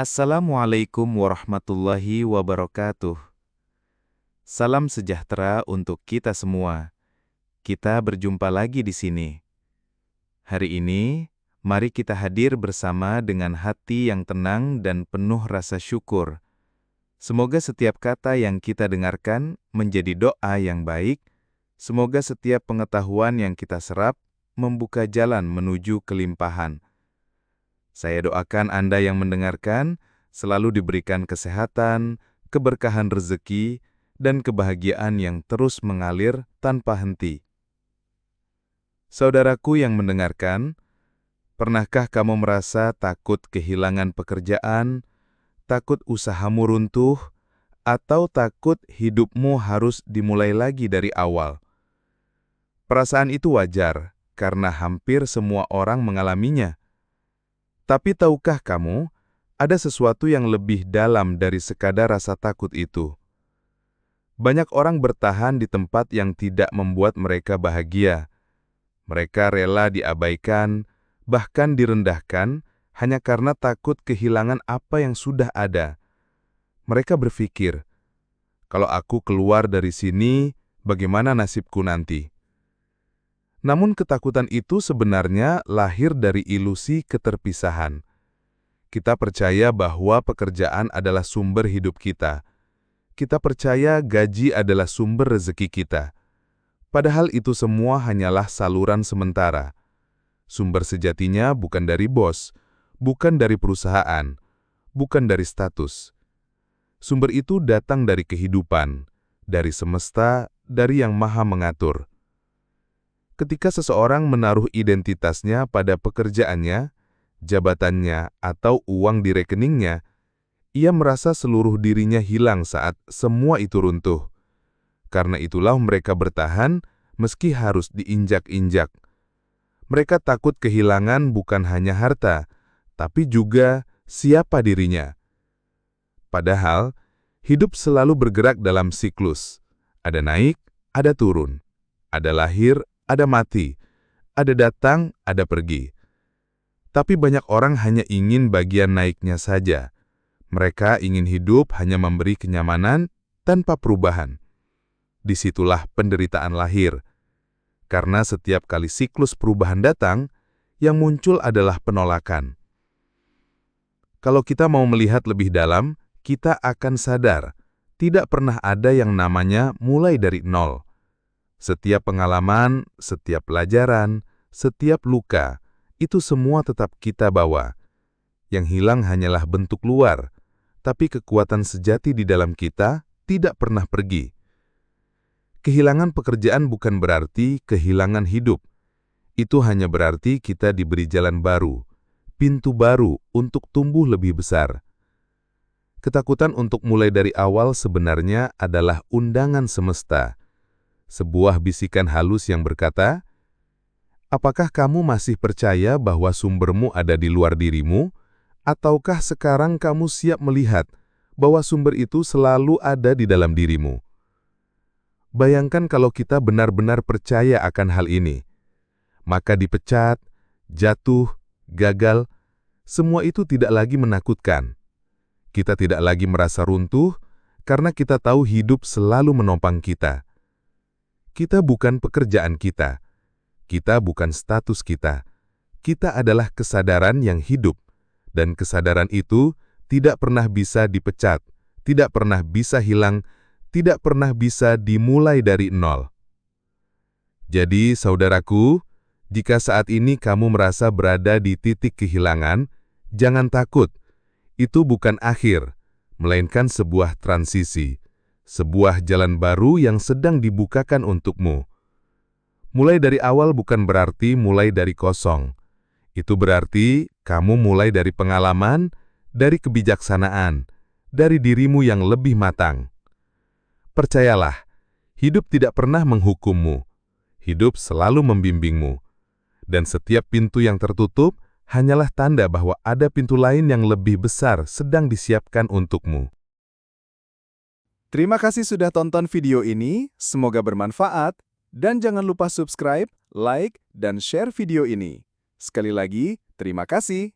Assalamualaikum warahmatullahi wabarakatuh. Salam sejahtera untuk kita semua. Kita berjumpa lagi di sini. Hari ini, mari kita hadir bersama dengan hati yang tenang dan penuh rasa syukur. Semoga setiap kata yang kita dengarkan menjadi doa yang baik. Semoga setiap pengetahuan yang kita serap membuka jalan menuju kelimpahan. Saya doakan Anda yang mendengarkan selalu diberikan kesehatan, keberkahan rezeki, dan kebahagiaan yang terus mengalir tanpa henti. Saudaraku yang mendengarkan, pernahkah kamu merasa takut kehilangan pekerjaan, takut usahamu runtuh, atau takut hidupmu harus dimulai lagi dari awal? Perasaan itu wajar, karena hampir semua orang mengalaminya. Tapi tahukah kamu, ada sesuatu yang lebih dalam dari sekadar rasa takut itu. Banyak orang bertahan di tempat yang tidak membuat mereka bahagia. Mereka rela diabaikan, bahkan direndahkan, hanya karena takut kehilangan apa yang sudah ada. Mereka berpikir, kalau aku keluar dari sini, bagaimana nasibku nanti? Namun ketakutan itu sebenarnya lahir dari ilusi keterpisahan. Kita percaya bahwa pekerjaan adalah sumber hidup kita. Kita percaya gaji adalah sumber rezeki kita. Padahal itu semua hanyalah saluran sementara. Sumber sejatinya bukan dari bos, bukan dari perusahaan, bukan dari status. Sumber itu datang dari kehidupan, dari semesta, dari Yang Maha Mengatur. Ketika seseorang menaruh identitasnya pada pekerjaannya, jabatannya, atau uang di rekeningnya, ia merasa seluruh dirinya hilang saat semua itu runtuh. Karena itulah mereka bertahan meski harus diinjak-injak. Mereka takut kehilangan bukan hanya harta, tapi juga siapa dirinya. Padahal, hidup selalu bergerak dalam siklus. Ada naik, ada turun. Ada lahir, ada mati. Ada datang, ada pergi. Tapi banyak orang hanya ingin bagian naiknya saja. Mereka ingin hidup hanya memberi kenyamanan tanpa perubahan. Disitulah penderitaan lahir. Karena setiap kali siklus perubahan datang, yang muncul adalah penolakan. Kalau kita mau melihat lebih dalam, kita akan sadar, tidak pernah ada yang namanya mulai dari nol. Setiap pengalaman, setiap pelajaran, setiap luka, itu semua tetap kita bawa. Yang hilang hanyalah bentuk luar, tapi kekuatan sejati di dalam kita tidak pernah pergi. Kehilangan pekerjaan bukan berarti kehilangan hidup. Itu hanya berarti kita diberi jalan baru, pintu baru untuk tumbuh lebih besar. Ketakutan untuk mulai dari awal sebenarnya adalah undangan semesta. Sebuah bisikan halus yang berkata, apakah kamu masih percaya bahwa sumbermu ada di luar dirimu? Ataukah sekarang kamu siap melihat bahwa sumber itu selalu ada di dalam dirimu? Bayangkan kalau kita benar-benar percaya akan hal ini. Maka dipecat, jatuh, gagal, semua itu tidak lagi menakutkan. Kita tidak lagi merasa runtuh karena kita tahu hidup selalu menopang kita. Kita bukan pekerjaan kita. Kita bukan status kita. Kita adalah kesadaran yang hidup. Dan kesadaran itu tidak pernah bisa dipecat, tidak pernah bisa hilang, tidak pernah bisa dimulai dari nol. Jadi, saudaraku, jika saat ini kamu merasa berada di titik kehilangan, jangan takut. Itu bukan akhir, melainkan sebuah transisi, sebuah jalan baru yang sedang dibukakan untukmu. Mulai dari awal bukan berarti mulai dari kosong. Itu berarti kamu mulai dari pengalaman, dari kebijaksanaan, dari dirimu yang lebih matang. Percayalah, hidup tidak pernah menghukummu. Hidup selalu membimbingmu. Dan setiap pintu yang tertutup hanyalah tanda bahwa ada pintu lain yang lebih besar sedang disiapkan untukmu. Terima kasih sudah tonton video ini, semoga bermanfaat, dan jangan lupa subscribe, like, dan share video ini. Sekali lagi, terima kasih.